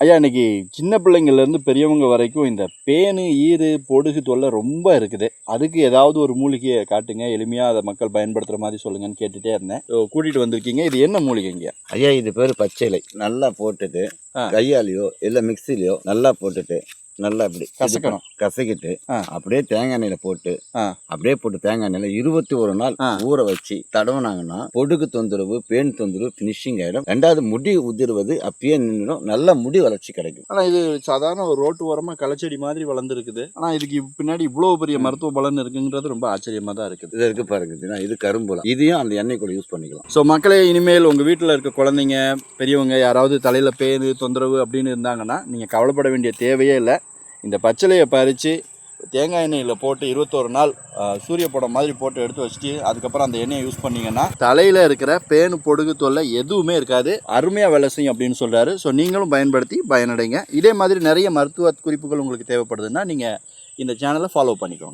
ஐயா, இன்னைக்கு சின்ன பிள்ளைங்கள்லேருந்து பெரியவங்க வரைக்கும் இந்த பேனு, ஈரு, பொடுகு தொல்லை ரொம்ப இருக்குது. அதுக்கு ஏதாவது ஒரு மூலிகையை காட்டுங்க, எளிமையாக அதை மக்கள் பயன்படுத்துகிற மாதிரி சொல்லுங்கன்னு கேட்டுகிட்டே இருந்தேன். கூட்டிகிட்டு வந்திருக்கீங்க. இது என்ன மூலிகைங்க ஐயா? இது பேர் பச்சை இலை. நல்லா போட்டுட்டு கையாலேயோ இல்லை மிக்சிலையோ நல்லா போட்டுட்டு நல்லா இப்படி கசக்கணும். கசக்கிட்டு அப்படியே தேங்காய் எண்ணெயில போட்டு தேங்காய் எண்ணெயில 21 நாள் ஊற வச்சு தடவுனாங்கன்னா பொடுகு தொந்தரவு, பேன் தொந்தரவு ஃபினிஷிங் ஆகிடும். 2வது முடி உதிர்வது அப்பயே நின்றுடும். நல்ல முடி வளர்ச்சி கிடைக்கும். ஆனால் இது சாதாரண ஒரு ரோட்டு ஓரமாக களச்செடி மாதிரி வளர்ந்துருக்குது. ஆனால் இதுக்கு பின்னாடி இவ்வளோ பெரிய மருத்துவ பலன் இருக்குங்கிறது ரொம்ப ஆச்சரியமாக தான் இருக்குது. இது இருக்கு பாருங்க, இது கரும்புலம். இதையும் அந்த எண்ணெய் கூட யூஸ் பண்ணிக்கலாம். ஸோ மக்களே, இனிமேல் உங்கள் வீட்டில் இருக்க குழந்தைங்க, பெரியவங்க யாராவது தலையில் பேனு தொந்தரவு அப்படின்னு இருந்தாங்கன்னா நீங்கள் கவலைப்பட வேண்டிய தேவையே இல்லை. இந்த பச்சிலையை பறித்து தேங்காய் எண்ணெயில் போட்டு 21 நாள் சூரிய படம் மாதிரி போட்டு எடுத்து வச்சுட்டு அதுக்கப்புறம் அந்த எண்ணெயை யூஸ் பண்ணிங்கன்னா தலையில் இருக்கிற பேனு, பொடுகு தொல்லை எதுவுமே இருக்காது. அருமையாக வேலை செய்யும் அப்படின்னு சொல்கிறாரு. ஸோ நீங்களும் பயன்படுத்தி பயனடைங்க. இதே மாதிரி நிறைய மருத்துவ குறிப்புகள் உங்களுக்கு தேவைப்படுதுன்னா நீங்கள் இந்த சேனலை ஃபாலோ பண்ணிக்கோங்க.